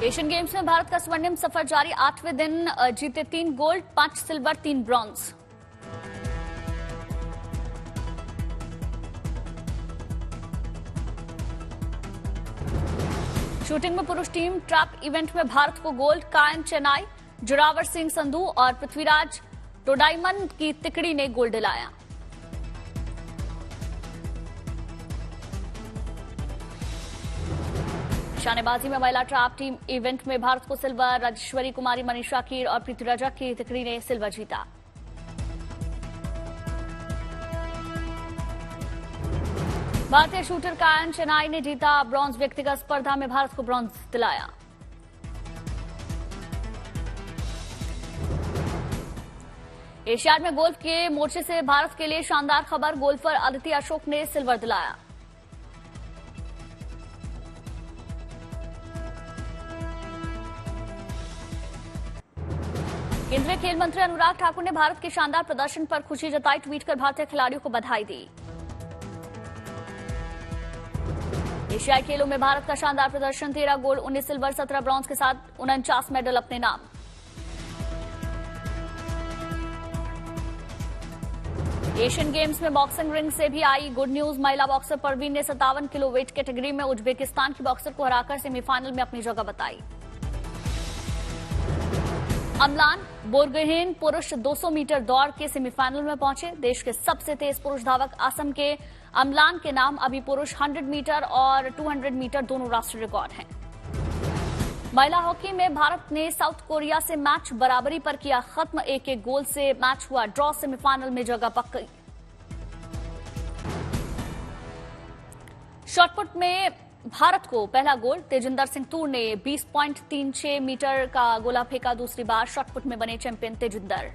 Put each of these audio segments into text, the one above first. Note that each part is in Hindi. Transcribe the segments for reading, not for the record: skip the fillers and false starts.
एशियन गेम्स में भारत का स्वर्णिम सफर जारी। 8वें दिन जीते 3 गोल्ड, 5 सिल्वर, 3 ब्रॉन्ज। शूटिंग में पुरुष टीम ट्रैप इवेंट में भारत को गोल्ड। कायन चेन्नई, जोरावर सिंह संधू और पृथ्वीराज टोडाईमन की तिकड़ी ने गोल्ड दिलाया। निशानेबाजी में महिला ट्रैप टीम इवेंट में भारत को सिल्वर। राजेश्वरी कुमारी, मनीषा कीर और प्रीति रजक की तिकड़ी ने सिल्वर जीता। भारतीय शूटर कायन चेन्नई ने जीता ब्रॉन्ज। व्यक्तिगत स्पर्धा में भारत को ब्रॉन्ज दिलाया। एशियाड में गोल्फ के मोर्चे से भारत के लिए शानदार खबर। गोल्फर अदिति अशोक ने सिल्वर दिलाया। केंद्रीय खेल मंत्री अनुराग ठाकुर ने भारत के शानदार प्रदर्शन पर खुशी जताई। ट्वीट कर भारतीय खिलाड़ियों को बधाई दी। एशियाई खेलों में भारत का शानदार प्रदर्शन। 13 गोल्ड, 19 सिल्वर, 17 ब्रॉन्ज के साथ 49 मेडल अपने नाम। एशियन गेम्स में बॉक्सिंग रिंग से भी आई गुड न्यूज। महिला बॉक्सर परवीन ने 57 किलो वेट कैटेगरी में उज्बेकिस्तान की बॉक्सर को हराकर सेमीफाइनल में अपनी जगह बताई। अमलान बोरगोहेन पुरुष 200 मीटर दौड़ के सेमीफाइनल में पहुंचे। देश के सबसे तेज पुरुष धावक असम के अमलान के नाम अभी पुरुष 100 मीटर और 200 मीटर दोनों राष्ट्रीय रिकॉर्ड हैं। महिला हॉकी में भारत ने साउथ कोरिया से मैच बराबरी पर किया खत्म। 1-1 गोल से मैच हुआ ड्रॉ। सेमीफाइनल में जगह पक्की। शॉटपुट में भारत को पहला गोल। तेजिंदर सिंह तूर ने 20.36 मीटर का गोला फेंका। दूसरी बार शॉटपुट में बने चैंपियन तेजिंदर।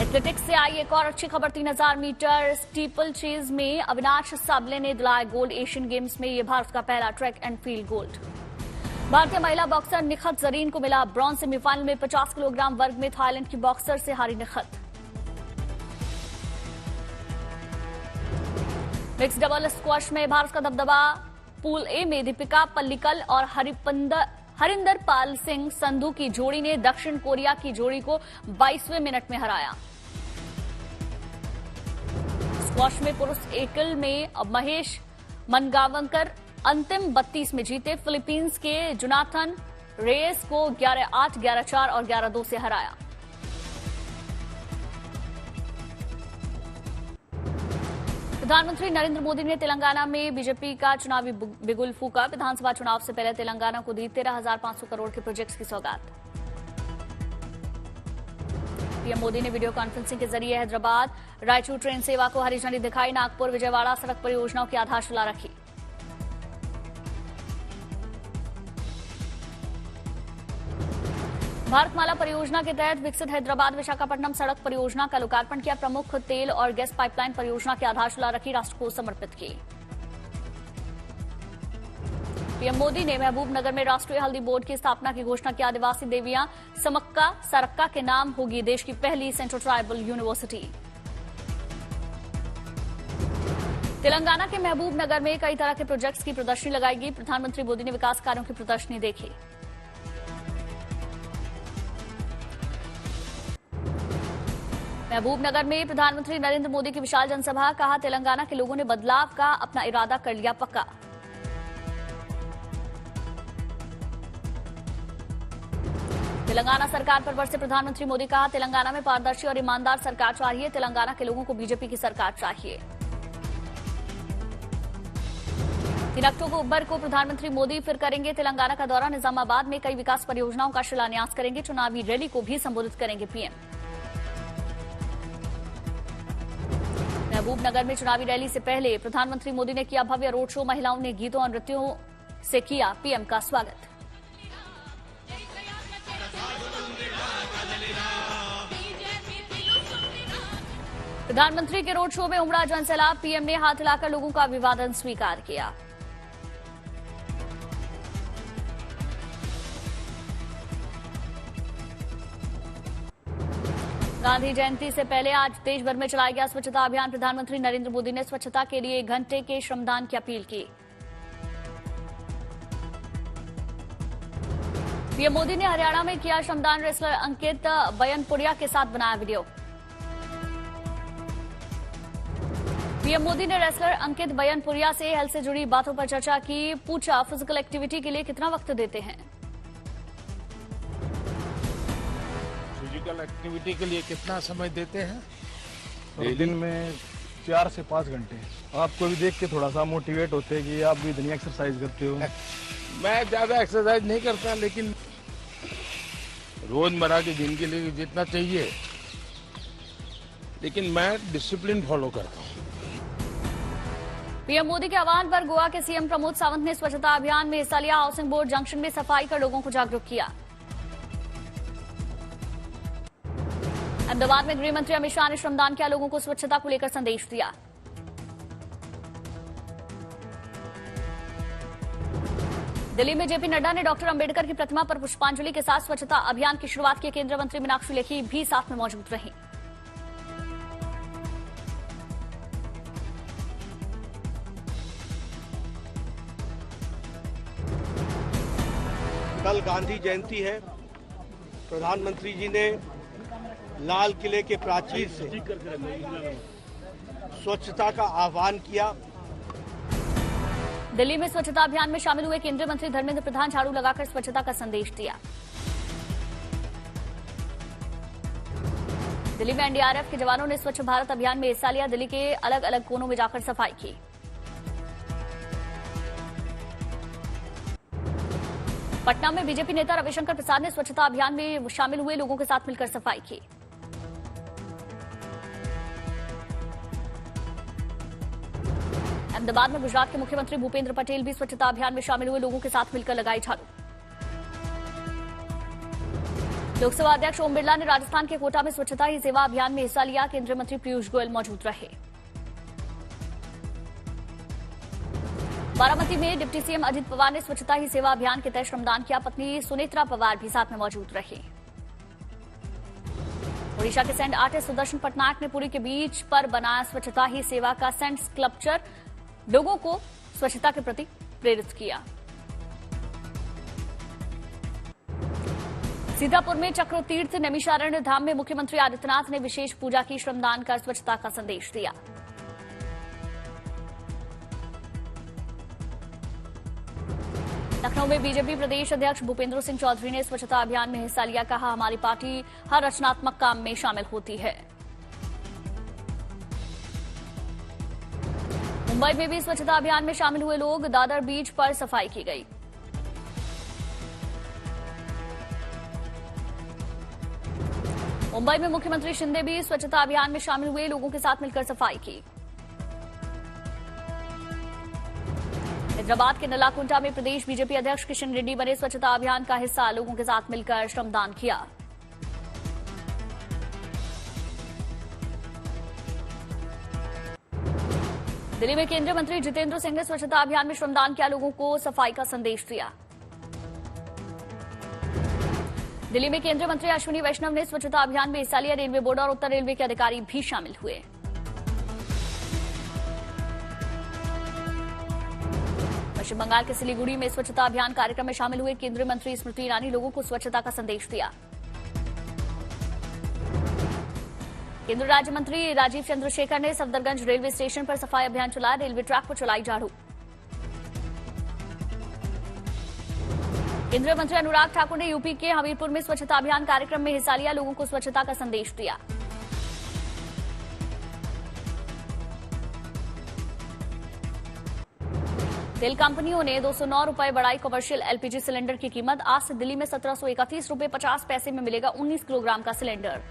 एथलेटिक्स से आई एक और अच्छी खबर। 3000 मीटर स्टीपल चेज में अविनाश साबले ने दिलाया गोल्ड। एशियन गेम्स में यह भारत का पहला ट्रैक एंड फील्ड गोल्ड। भारतीय महिला बॉक्सर निखत जरीन को मिला ब्रॉन्ज। सेमीफाइनल में 50 किलोग्राम वर्ग में थाईलैंड की बॉक्सर से हारी निखत। मिक्स डबल स्क्वॉश में भारत का दबदबा। पूल ए में दीपिका पल्लिकल और हरिंदर पाल सिंह संधू की जोड़ी ने दक्षिण कोरिया की जोड़ी को 22वें मिनट में हराया। स्क्वॉश में पुरुष एकल में महेश मनगावंकर अंतिम 32 में जीते। फिलीपींस के जोनाथन रेयस को 11-8, 11-4 और 11-2 से हराया। प्रधानमंत्री नरेंद्र मोदी ने तेलंगाना में बीजेपी का चुनावी बिगुल फूका। विधानसभा चुनाव से पहले तेलंगाना को दी 13,500 करोड़ के प्रोजेक्ट्स की सौगात। पीएम मोदी ने वीडियो कॉन्फ्रेंसिंग के जरिए हैदराबाद रायचूर ट्रेन सेवा को हरी झंडी दिखाई। नागपुर विजयवाड़ा सड़क परियोजनाओं की आधारशिला रखी। भारतमाला परियोजना के तहत विकसित हैदराबाद विशाखापट्टनम सड़क परियोजना का लोकार्पण किया। प्रमुख तेल और गैस पाइपलाइन परियोजना की आधारशिला रखी। राष्ट्र को समर्पित की। पीएम मोदी ने महबूबनगर में राष्ट्रीय हल्दी बोर्ड की स्थापना की घोषणा की। आदिवासी देवियां समक्का सरक्का के नाम होगी देश की पहली सेंट्रल ट्राइबल यूनिवर्सिटी। तेलंगाना के महबूबनगर में कई तरह के प्रोजेक्ट्स की प्रदर्शनी लगाई गई। प्रधानमंत्री मोदी ने विकास कार्यों की प्रदर्शनी देखी। महबूबनगर में प्रधानमंत्री नरेंद्र मोदी की विशाल जनसभा। कहा तेलंगाना के लोगों ने बदलाव का अपना इरादा कर लिया पक्का। तेलंगाना सरकार पर बरसे प्रधानमंत्री मोदी। कहा तेलंगाना में पारदर्शी और ईमानदार सरकार चाहिए। तेलंगाना के लोगों को बीजेपी की सरकार चाहिए। 3 अक्टूबर को प्रधानमंत्री मोदी फिर करेंगे तेलंगाना का दौरा। निजामाबाद में कई विकास परियोजनाओं का शिलान्यास करेंगे। चुनावी रैली को भी संबोधित करेंगे पीएम। महबूबनगर में चुनावी रैली से पहले प्रधानमंत्री मोदी ने किया भव्य रोड शो। महिलाओं ने गीतों और नृत्यों से किया पीएम का स्वागत। प्रधानमंत्री के रोड शो में उमड़ा जनसैलाब। पीएम ने हाथ हिलाकर लोगों का अभिवादन स्वीकार किया। गांधी जयंती से पहले आज देश भर में चलाया गया स्वच्छता अभियान। प्रधानमंत्री नरेंद्र मोदी ने स्वच्छता के लिए 1 घंटे के श्रमदान की अपील की। पीएम मोदी ने हरियाणा में किया श्रमदान। रेसलर अंकित बयनपुरिया के साथ बनाया वीडियो। पीएम मोदी ने रेसलर अंकित बयनपुरिया से हेल्थ से जुड़ी बातों पर चर्चा की। पूछा, फिजिकल एक्टिविटी के लिए कितना वक्त देते हैं? फिजिकल एक्टिविटी के लिए कितना समय देते हैं? और दिन में 4 से 5 घंटे। आपको भी देख के थोड़ा सा मोटिवेट होते हैं कि आप भी इतनी एक्सरसाइज करते हो। मैं ज्यादा एक्सरसाइज नहीं करता, लेकिन रोजमर्रा के दिन के लिए जितना चाहिए, लेकिन मैं डिसिप्लिन फॉलो करता हूँ। पीएम मोदी के आह्वान पर गोवा के सीएम प्रमोद सावंत ने स्वच्छता अभियान में हिस्सा लिया। हाउसिंग बोर्ड जंक्शन में सफाई कर लोगों को जागरूक किया। अहमदाबाद में गृह मंत्री अमित शाह ने श्रमदान किया। लोगों को स्वच्छता को लेकर संदेश दिया। दिल्ली में जेपी नड्डा ने डॉक्टर अंबेडकर की प्रतिमा पर पुष्पांजलि के साथ स्वच्छता अभियान की शुरुआत की। केंद्रीय मंत्री मीनाक्षी लेखी भी साथ में मौजूद रहीं। कल गांधी जयंती है। प्रधानमंत्री जी ने लाल किले के प्राचीर से स्वच्छता का आह्वान किया। दिल्ली में स्वच्छता अभियान में शामिल हुए केंद्रीय मंत्री धर्मेंद्र प्रधान झाड़ू लगाकर स्वच्छता का संदेश दिया। दिल्ली में एनडीआरएफ के जवानों ने स्वच्छ भारत अभियान में हिस्सा लिया। दिल्ली के अलग अलग कोनों में जाकर सफाई की। पटना में बीजेपी नेता रविशंकर प्रसाद ने स्वच्छता अभियान में शामिल हुए लोगों के साथ मिलकर सफाई की। अहमदाबाद में गुजरात के मुख्यमंत्री भूपेंद्र पटेल भी स्वच्छता अभियान में शामिल हुए लोगों के साथ मिलकर लगाई झाड़ू। लोकसभा अध्यक्ष ओम बिरला ने राजस्थान के कोटा में स्वच्छता ही सेवा अभियान में हिस्सा लिया। केंद्रीय मंत्री पीयूष गोयल मौजूद रहे। बारामती में डिप्टी सीएम अजित पवार ने स्वच्छता ही सेवा अभियान के तहत श्रमदान किया। पत्नी सुनेत्रा पवार भी साथ में मौजूद रही। ओडिशा के सेंट आर्टिस्ट सुदर्शन पटनायक ने पुरी के बीच पर बनाया स्वच्छता ही सेवा का सेंट स्कल्पचर। लोगों को स्वच्छता के प्रति प्रेरित किया। सीतापुर में चक्र तीर्थ नैमिषारण्य धाम में मुख्यमंत्री आदित्यनाथ ने विशेष पूजा की। श्रमदान कर स्वच्छता का संदेश दिया। लखनऊ में बीजेपी प्रदेश अध्यक्ष भूपेंद्र सिंह चौधरी ने स्वच्छता अभियान में हिस्सा लिया। कहा, हमारी पार्टी हर रचनात्मक काम में शामिल होती है। मुंबई में भी स्वच्छता अभियान में शामिल हुए लोग। दादर बीच पर सफाई की गई। मुंबई में मुख्यमंत्री शिंदे भी स्वच्छता अभियान में शामिल हुए लोगों के साथ मिलकर सफाई की। हैदराबाद के नलाकुंटा में प्रदेश बीजेपी अध्यक्ष किशन रेड्डी बने स्वच्छता अभियान का हिस्सा। लोगों के साथ मिलकर श्रमदान किया। दिल्ली में केंद्रीय मंत्री जितेंद्र सिंह ने स्वच्छता अभियान में श्रमदान किया। लोगों को सफाई का संदेश दिया। दिल्ली में केंद्रीय मंत्री अश्विनी वैष्णव ने स्वच्छता अभियान में हिस्सा लिया। रेलवे बोर्ड और उत्तर रेलवे के अधिकारी भी शामिल हुए। पश्चिम बंगाल के सिलीगुड़ी में स्वच्छता अभियान कार्यक्रम में शामिल हुए केंद्रीय मंत्री स्मृति ईरानी लोगों को स्वच्छता का संदेश दिया। केंद्रीय राज्य मंत्री राजीव चंद्रशेखर ने सफदरगंज रेलवे स्टेशन पर सफाई अभियान चलाया। रेलवे ट्रैक पर चलाई झाड़ू। केंद्रीय मंत्री अनुराग ठाकुर ने यूपी के हमीरपुर में स्वच्छता अभियान कार्यक्रम में हिस्सा लिया। लोगों को स्वच्छता का संदेश दिया। तेल कंपनियों ने 209 रुपए बढ़ाई कमर्शियल एलपीजी सिलेंडर की कीमत। आज से दिल्ली में 1731 रुपए 50 पैसे में मिलेगा 19 किलोग्राम का सिलेंडर।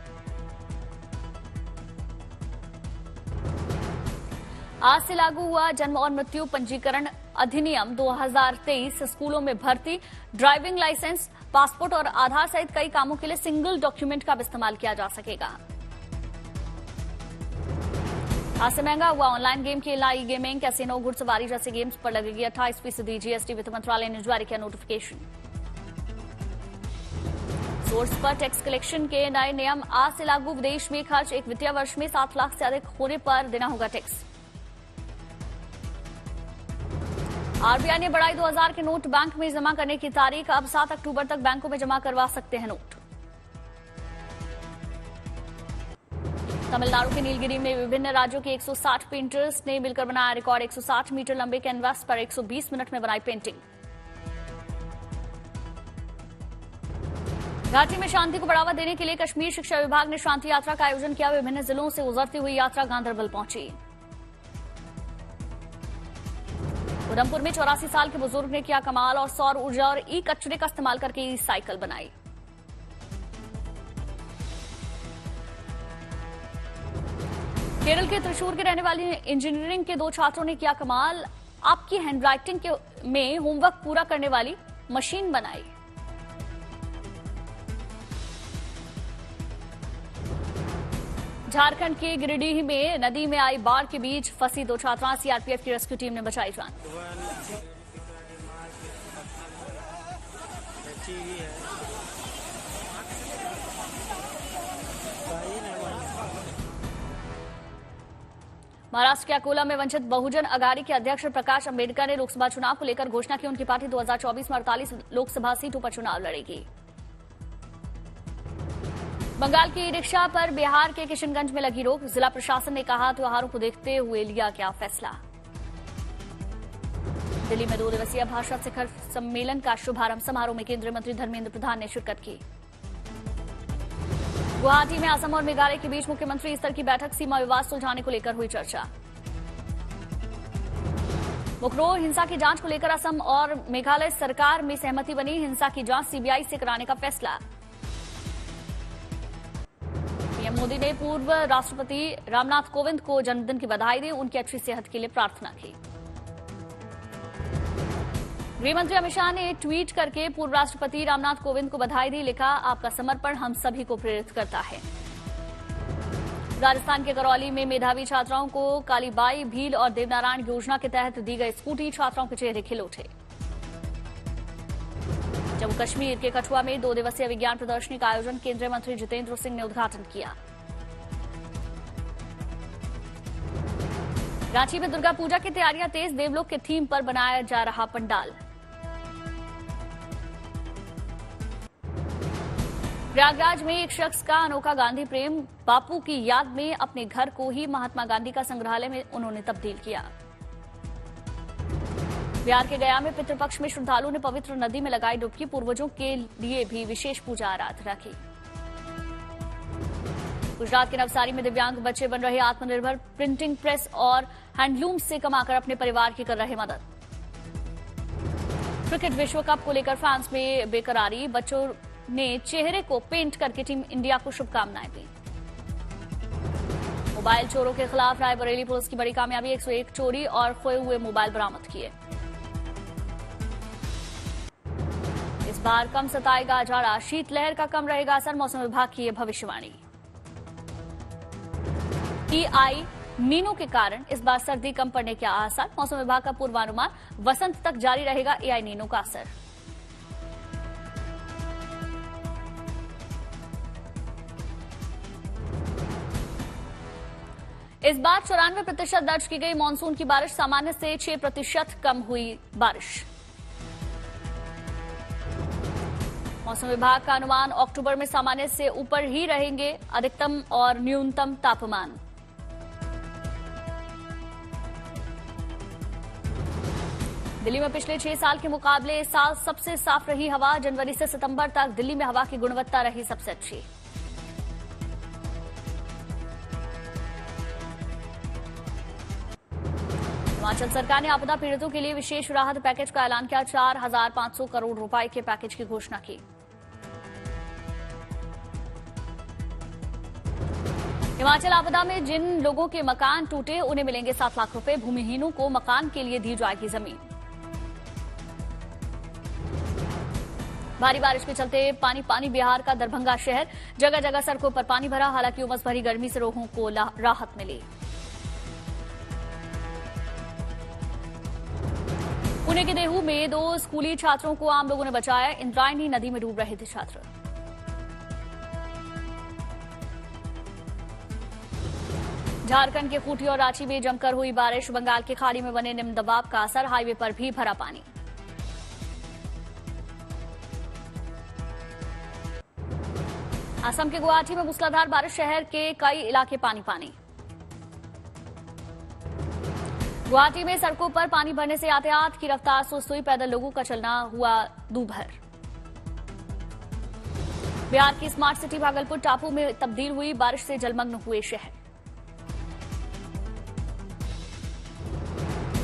आज से लागू हुआ जन्म और मृत्यु पंजीकरण अधिनियम 2023। स्कूलों में भर्ती, ड्राइविंग लाइसेंस, पासपोर्ट और आधार सहित कई कामों के लिए सिंगल डॉक्यूमेंट का इस्तेमाल किया जा सकेगा। आज से महंगा हुआ ऑनलाइन गेम खेलना। ई गेमिंग, कैसीनो, घुड़सवारी जैसे गेम्स पर लगेगी 28% जीएसटी। वित्त मंत्रालय ने जारी किया नोटिफिकेशन। सोर्स पर टैक्स कलेक्शन के नए नियम आज से लागू। विदेश में खर्च एक वित्तीय वर्ष में 7 लाख से अधिक होने पर देना होगा टैक्स। आरबीआई ने बढ़ाई 2000 के नोट बैंक में जमा करने की तारीख। अब 7 अक्टूबर तक बैंकों में जमा करवा सकते हैं नोट। तमिलनाडु के नीलगिरी में विभिन्न राज्यों के 160 पेंटर्स ने मिलकर बनाया रिकॉर्ड। 160 मीटर लंबे कैनवास पर 120 मिनट में बनाई पेंटिंग। घाटी में शांति को बढ़ावा देने के लिए कश्मीर शिक्षा विभाग ने शांति यात्रा का आयोजन किया। विभिन्न जिलों से गुजरती हुई यात्रा गांधरबल पहुंची। उधमपुर में 84 साल के बुजुर्ग ने किया कमाल और सौर ऊर्जा और ई कचरे का इस्तेमाल करके ई साइकिल बनाई। केरल के त्रिशूर के रहने वाले इंजीनियरिंग के 2 छात्रों ने किया कमाल। आपकी हैंडराइटिंग में होमवर्क पूरा करने वाली मशीन बनाई। झारखंड के गिरिडीह में नदी में आई बाढ़ के बीच फंसी 2 छात्राएं। सीआरपीएफ की रेस्क्यू टीम ने बचाई जान। महाराष्ट्र के अकोला में वंचित बहुजन अघाड़ी के अध्यक्ष प्रकाश अंबेडकर ने लोकसभा चुनाव को लेकर घोषणा की। उनकी पार्टी 2024 में 48 लोकसभा सीटों पर चुनाव लड़ेगी। बंगाल की रिक्शा पर बिहार के किशनगंज में लगी रोक। जिला प्रशासन ने कहा त्योहारों को देखते हुए लिया गया फैसला। दिल्ली में 2 दिवसीय भाषा शिखर सम्मेलन का शुभारंभ समारोह में केंद्रीय मंत्री धर्मेंद्र प्रधान ने शिरकत की। गुवाहाटी में असम और मेघालय के बीच मुख्यमंत्री स्तर की बैठक। सीमा विवाद सुलझाने को लेकर हुई चर्चा। मुकरोर हिंसा की जांच को लेकर असम और मेघालय सरकार में सहमति बनी। हिंसा की जांच सीबीआई से कराने का फैसला। पीएम मोदी ने पूर्व राष्ट्रपति रामनाथ कोविंद को जन्मदिन की बधाई दी। उनकी अच्छी सेहत के लिए प्रार्थना की। गृहमंत्री अमित शाह ने ट्वीट करके पूर्व राष्ट्रपति रामनाथ कोविंद को बधाई दी। लिखा, आपका समर्पण हम सभी को प्रेरित करता है। राजस्थान के करौली में मेधावी छात्राओं को कालीबाई भील और देवनारायण योजना के तहत दी गई स्कूटी। छात्राओं के चेहरे खिल उठे। जम्मू कश्मीर के कठुआ में 2 दिवसीय विज्ञान प्रदर्शनी का आयोजन केंद्रीय मंत्री जितेंद्र सिंह ने उद्घाटन किया। रांची में दुर्गा पूजा की तैयारियां तेज। देवलोक के थीम पर बनाया जा रहा पंडाल। प्रयागराज में एक शख्स का अनोखा गांधी प्रेम। बापू की याद में अपने घर को ही महात्मा गांधी का संग्रहालय में उन्होंने तब्दील किया। बिहार के गया में पितृपक्ष में श्रद्धालुओं ने पवित्र नदी में लगाई डुबकी। पूर्वजों के लिए भी विशेष पूजा आराधना की। गुजरात के नवसारी में दिव्यांग बच्चे बन रहे आत्मनिर्भर। प्रिंटिंग प्रेस और हैंडलूम से कमाकर अपने परिवार की कर रहे मदद। क्रिकेट विश्व कप को लेकर फैंस में बेकरारी। बच्चों ने चेहरे को पेंट करके टीम इंडिया को शुभकामनाएं दी। मोबाइल चोरों के खिलाफ रायबरेली पुलिस की बड़ी कामयाबी। 101 चोरी और खोए हुए मोबाइल बरामद किए। इस बार कम सताएगा जाड़ा। शीतलहर का कम रहेगा असर। मौसम विभाग की यह भविष्यवाणी। EI नीनो के कारण इस बार सर्दी कम पड़ने के आसार। मौसम विभाग का पूर्वानुमान। वसंत तक जारी रहेगा EI नीनो का असर। इस बार 94% दर्ज की गई मानसून की बारिश। सामान्य से 6% कम हुई बारिश। मौसम विभाग का अनुमान अक्टूबर में सामान्य से ऊपर ही रहेंगे अधिकतम और न्यूनतम तापमान। दिल्ली में पिछले 6 साल के मुकाबले इस साल सबसे साफ रही हवा। जनवरी से सितंबर तक दिल्ली में हवा की गुणवत्ता रही सबसे अच्छी। हिमाचल सरकार ने आपदा पीड़ितों के लिए विशेष राहत पैकेज का ऐलान किया। 4,500 करोड़ रुपए के पैकेज की घोषणा की। हिमाचल आपदा में जिन लोगों के मकान टूटे उन्हें मिलेंगे 7 लाख रुपए। भूमिहीनों को मकान के लिए दी जाएगी जमीन। भारी बारिश के चलते पानी बिहार का दरभंगा शहर। जगह जगह सड़कों पर पानी भरा। हालांकि उमस भरी गर्मी से लोगों को राहत मिली। पुणे के देहू में 2 स्कूली छात्रों को आम लोगों ने बचाया। इंद्रायणी नदी में डूब रहे थे छात्र। झारखंड के खूंटी और रांची में जमकर हुई बारिश, बंगाल की खाड़ी में बने निम्न दबाव का असर, हाईवे पर भी भरा पानी। असम के गुवाहाटी में मूसलाधार बारिश, शहर के कई इलाके पानी पानी। गुवाहाटी में सड़कों पर पानी भरने से यातायात की रफ्तार सुस्त हुई, पैदल लोगों का चलना हुआ दूभर। बिहार की स्मार्ट सिटी भागलपुर टापू में तब्दील हुई, बारिश से जलमग्न हुए शहर।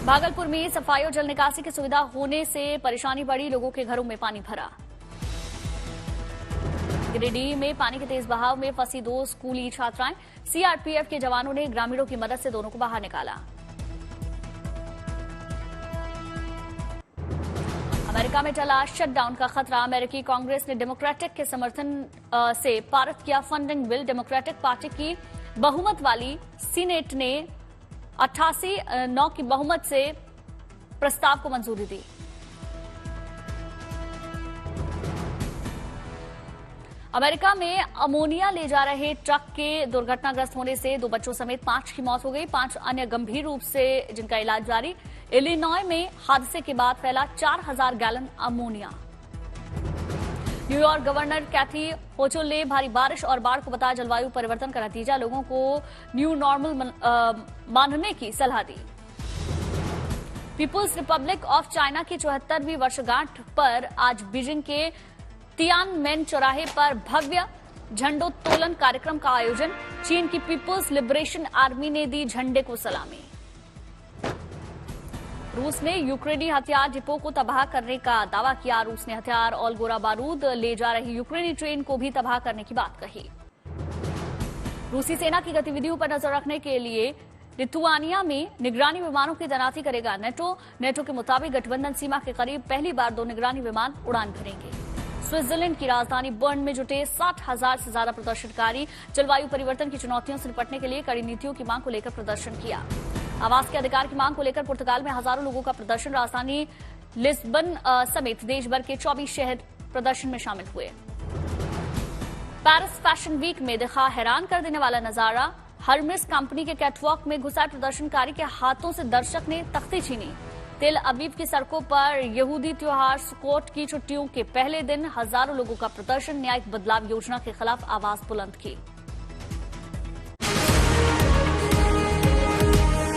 भागलपुर में सफाई और जल निकासी की सुविधा होने से परेशानी बढ़ी, लोगों के घरों में पानी भरा। गिरिडीह में पानी के तेज बहाव में फंसी 2 स्कूली छात्राएं, सीआरपीएफ के जवानों ने ग्रामीणों की मदद से दोनों को बाहर निकाला। अमेरिका में टला शटडाउन का खतरा, अमेरिकी कांग्रेस ने डेमोक्रेटिक के समर्थन से पारित किया फंडिंग बिल। डेमोक्रेटिक पार्टी की बहुमत वाली सीनेट ने 88-9 की बहुमत से प्रस्ताव को मंजूरी दी। अमेरिका में अमोनिया ले जा रहे ट्रक के दुर्घटनाग्रस्त होने से 2 बच्चों समेत 5 की मौत हो गई, 5 अन्य गंभीर रूप से जिनका इलाज जारी। इलिनॉय में हादसे के बाद फैला 4000 gallon ammonia. New York governor Kathy Hochul ने भारी बारिश और बाढ़ को बताया जलवायु परिवर्तन का नतीजा, लोगों को न्यू नॉर्मल मानने की सलाह दी। पीपुल्स रिपब्लिक ऑफ चाइना की 74वीं वर्षगांठ पर आज बीजिंग के तियानमेन चौराहे पर भव्य झंडोत्तोलन कार्यक्रम का आयोजन, चीन की पीपुल्स लिबरेशन आर्मी ने दी झंडे को सलामी। रूस ने यूक्रेनी हथियार डिपो को तबाह करने का दावा किया, रूस ने हथियार और गोला बारूद ले जा रही यूक्रेनी ट्रेन को भी तबाह करने की बात कही। रूसी सेना की गतिविधियों पर नजर रखने के लिए लिथुआनिया में निगरानी विमानों की तैनाती करेगा नेटो के मुताबिक गठबंधन सीमा के करीब पहली बार 2 निगरानी विमान उड़ान भरेंगे। स्विट्जरलैंड की राजधानी बर्न में जुटे 60,000 से ज्यादा प्रदर्शनकारी जलवायु परिवर्तन की चुनौतियों से निपटने के लिए कड़ी नीतियों की मांग को लेकर प्रदर्शन किया। आवास के अधिकार की मांग को लेकर पुर्तगाल में हजारों लोगों का प्रदर्शन, राजधानी लिस्बन समेत देश भर के 24 शहर प्रदर्शन में शामिल हुए। पेरिस फैशन वीक में दिखा हैरान कर देने वाला नजारा, हर्मेस कंपनी के कैटवॉक में घुसा प्रदर्शनकारी के हाथों से दर्शक ने तख्ती छीनी। तेल अवीव की सड़कों पर यहूदी त्योहार सुकोट की छुट्टियों के पहले दिन हजारों लोगों का प्रदर्शन, न्यायिक बदलाव योजना के खिलाफ आवाज बुलंद की।